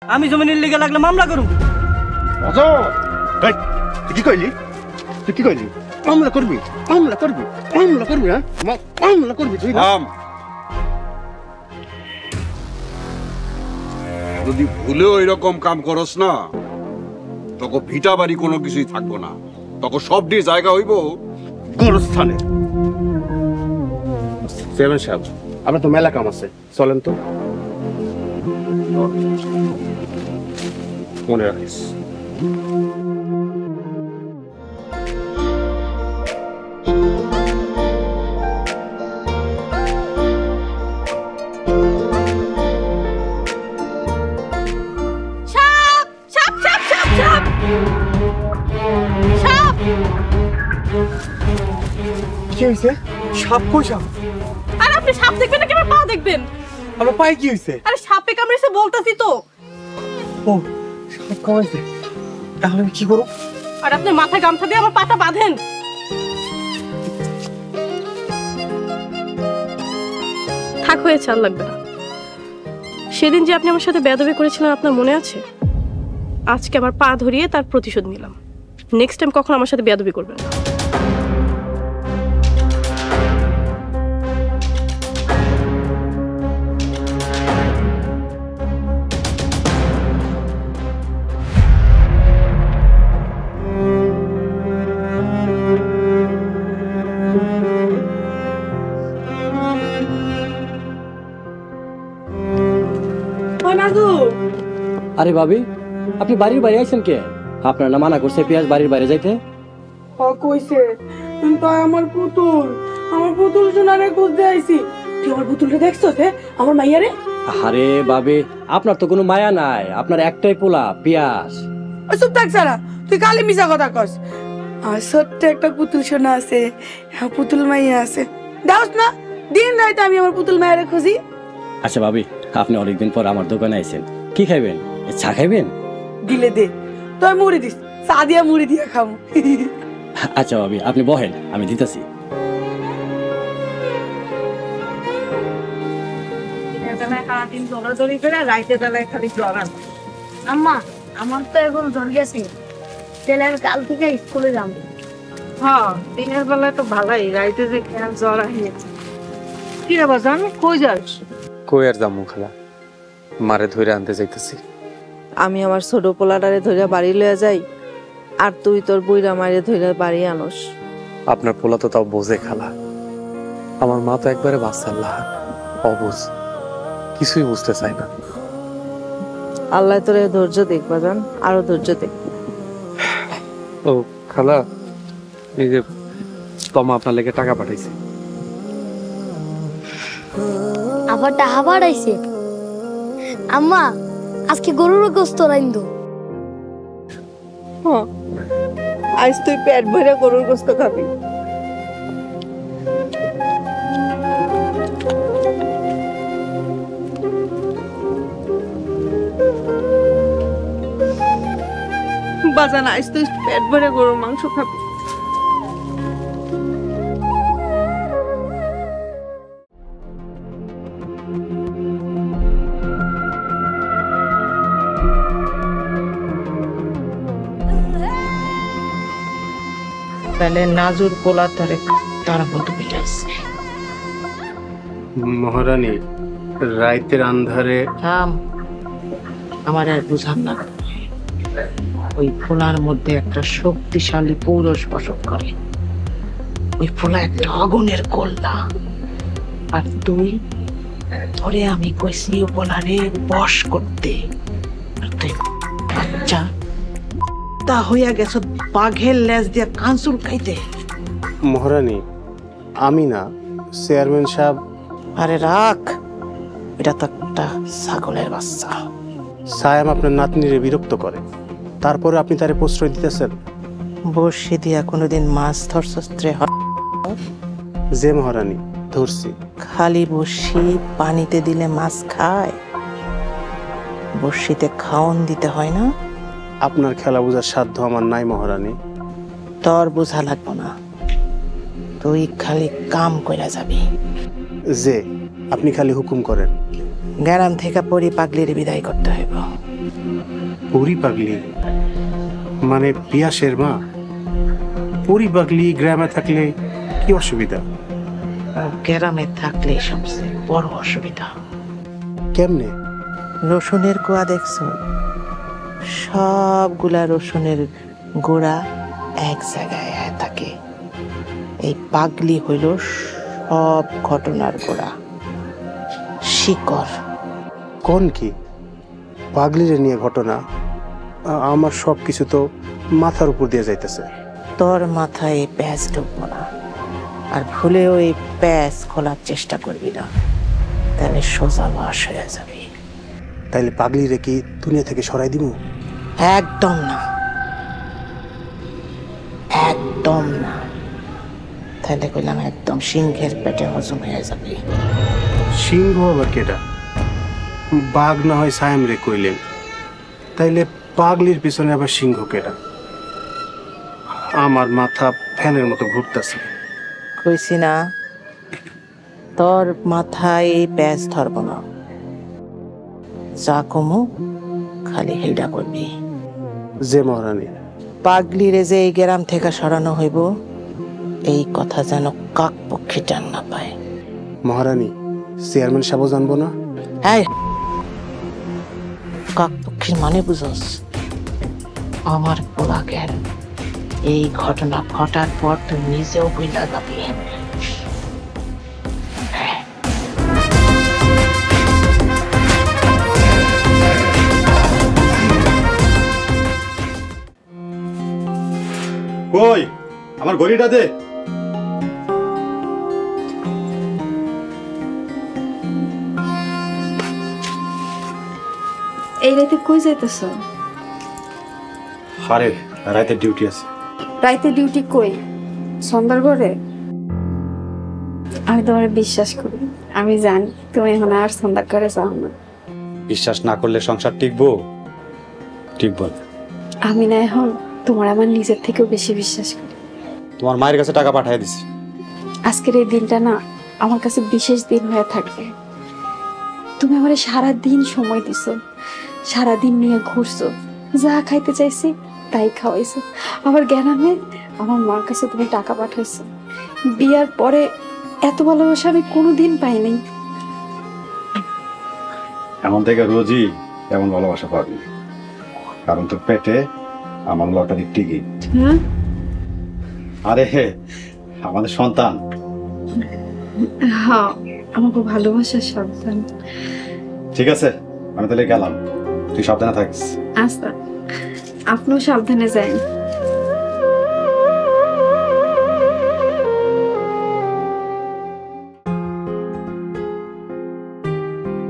আমি জমিনের লিগে লাগলে মামলা করুম। কি কইলি? তুই কি কইলি? মামলা করবি? মামলা করবি? মামলা করবি? হ্যাঁ, মামলা করবি তুই? যদি ভুলেও এরকম কাম করস না, তখন ভিটা বাড়ি কোনো কিছুই থাকবো না, তখন সব দিয়ে জায়গা হইব গোরস্থানে। চেয়ারম্যান সাহেব, আপনার তো মেলা কাম আছে, চলেন তো। মনে রাখিস। কি হইছে? সাপ কই সাপ? আরে আপনি সাপ দেখবেন না, কেমন পা দেখবেন? আমার পায়ে কি হইছে? আরে সাপে কামড়েছে বলতাছি তো। ও সাপ কামড়েছে, তাহলে আমি কি করব? আর আপনি মাথায় গামছা দিয়ে আমার পাটা বাঁধেন। থাক, হয়েছে, আর লাগবে না। সেদিন যে আপনি আমার সাথে বেয়াদবি করেছিলেন আপনার মনে আছে? আজকে আমার পা ধরিয়ে তার প্রতিশোধ নিলাম। নেক্সট টাইম কখন আমার সাথে বেয়াদবি করবেন না। আরে ভাবি, আপনি বাড়ির বাইরে আইছেন কে? আপনার না মানা করছে পেঁয়াজ বাড়ির বাইরে যাইতে? কইছে কিন্তু আমার পুতুল সোনারে খুঁজতে আইছি। তুই আমার পুতুলটা দেখছো? আমার মাইয়ারে। আরে ভাবি, আপনার তো কোনো মায়া নাই, আপনার একটাই পোলা পেঁয়াজ। চুপ থাক সারা, তুই কালি মিশা কথা কস। আর সত্যি একটা পুতুল সোনা আছে, পুতুল মাইয়া আছে। দাওস না, দিন রাইতে আমি আমার পুতুল মাইয়ারে খুঁজি। আচ্ছা ভাবি, আপনি অনেকদিন পর আমার দোকানে আইছেন, কি খাইবেন? চা খাইবেন? দিলে দে, তুই মুড়ি দিস, চা দিয়া মুড়ি দিয়া খাবো। আচ্ছা ভাবি, আপনি বহেন, আমি দিতেছি। আম্মা, আমার তো এখন জ্বর গেছে, তাহলে আমি কাল থেকে স্কুলে যাব। হ্যাঁ, দিনের বেলায় তো ভালোই, রাইতে যে কেন জ্বর আহিয়েছে। কি রে বাজান, কই যাস? কই আর যামু খালা, মারে ধরে আনতে যাইতেছি। আমি আমার ছোট পোলাটারে ধরে বাড়ি লয়ে যাই, আর তুই তোর বুইরা মারে ধরে বাড়ি আনস। আপনার পোলা তো তাও বোঝে খালা, আমার মা তো একবারে বাচ্চাল্লাহ, অবুঝ, কিছুই বুঝতে চায় না। আল্লাহ তোরে ধৈর্য দেখ বাজান, আরো ধৈর্য দেখ। ও খালা, এই যে তমা আপনার লেগে টাকা পাঠাইছে। আবার টাকা বাড়াইছে? আম্মা, আজকে গরুর গোস্ত রাইন্দো। আজ তুই পেট ভরে গরুর গোস্ত খাবি। বাজান, আজ তুই পেট ভরে গরুর মাংস খাবি। তাহলে নাজুর পোলা তরে তারা বলতে পেরেছে। মহারানী, রাইতের আন্ধারে থাম, আমার আর বুঝান না। ওই ফোলার মধ্যে একটা শক্তিশালী পৌরুষ বসত করে। ওই ফোলা একটা আগুনের কল্লা, আর তুই ধরে আমি কইছি পোলারে বশ করতে, আর তুই বাচ্চা তা হইয়া গেছ বাঘের লেজ দিয়ে কাঁচুল খাইতে। মহারানী, আমি না, চেয়ারম্যান সাহেব। আরে রাখ, এটা তো একটা ছাগলের বাচ্চা। সায়াম আপনার নাতনিরে বিরক্ত করে, তারপরে আপনি তারে প্রশ্রয় দিতেছেন। বর্ষি দিয়া কোনোদিন মাছ ধরছস? যে মহারানী, ধরছি। খালি বর্ষি পানিতে দিলে মাছ খায়? বর্ষিতে খাওন দিতে হয় না? আপনার খেলা বোঝার সাধ্য আমার নাই মহারানী। তোর বোঝা লাগবো না, তুই খালি কাম কইরা যাবি। যে আপনি খালি হুকুম করেন। গ্রাম থেকে পরি পাগলির বিদায় করতে হইব। পরি পাগলি মানে পিয়াসের মা? পরি পাগলি গ্রামে থাকলে কি অসুবিধা? গ্রামে থাকলে সবচেয়ে বড় অসুবিধা। কেমনে? রসুনের গোয়া দেখছো? সবগুলা রসুনের গোড়া এক জায়গায় থাকে। এই পাগলি হইল সব ঘটনার গোড়া, শিকড়। কোন কি পাগলিরে নিয়ে ঘটনা? আমার সব কিছু তো মাথার উপর দিয়ে যাইতেছে। তোর মাথায় এই প্যাঁচ ঢুকবো না, আর ভুলেও এই প্যাঁচ খোলার চেষ্টা করবি না, তাহলে সোজা বাস হয়ে যাবি। তাইলে পাগলিরে কি দুনিয়া থেকে সরাই দিব? একদম না, একদম না। তাহলে কইলাম একদম সিংহের পেটে হজম হয়ে যাবে। সিংহ আবার কেটা? বাঘ না হয় সায়েম রে কইলেন, তাইলে পাগলির পিছনে আবার সিংহ কেটা? আমার মাথা ফ্যানের মতো ঘুরতেছে। কইছি না তোর মাথায় এই প্যাঁচ ধরব না, যা কমু খালি হেডা করবি। যে মহারানী, পাগলিরে যে এই গ্রাম থেকে সরানো হইব এই কথা যেন কাক পক্ষী টান না পায়। মহারানী চেয়ারম্যান সাহেব জানবো না? এই কাক পক্ষীর মানে বুঝোস? আমার পোলা জ্ঞান। এই ঘটনা ঘটার পর তুই নিজেও বইলা যাবি। কই আমার ঘড়িটা দে। এই রাতে কই যাইতেছ? আরে রাতে ডিউটি আছে। রাইতে ডিউটি কই? সন্ধ্যার ঘরে? আমি তোমার বিশ্বাস করি, আমি জানি তুমি এখন আর সন্ধ্যার ঘরে যাও না। বিশ্বাস না করলে সংসার টিকবো? টিকবো না। আমি না এখন তোমার আমার নিজের থেকেও বেশি বিশ্বাস করি। তোমার মায়ের কাছে টাকা পাঠিয়ে দিছি। আজকের এই দিনটা না আমার কাছে বিশেষ দিন হয়ে থাকবে। তুমি আমার সারাদিন সময় দিছো, সারাদিন নিয়ে ঘুরছো, যা খাইতে চাইছি তাই খাওয়াইছো। আবার গ্রামে আমার মার কাছে তুমি টাকা পাঠাইছো। বিয়ার পরে এত ভালোবাসা আমি কোনোদিন পাইনি। এমন থেকে রোজই এমন ভালোবাসা পাবি, কারণ তোর পেটে আমার লটারি টিকিট। আরে হে, আমাদের সন্তান। হ্যাঁ, আমাকে ভালোবাসার সন্তান। ঠিক আছে, আমি তাহলে গেলাম, তুই সাবধানে থাকিস। আচ্ছা, আপনিও সাবধানে যান।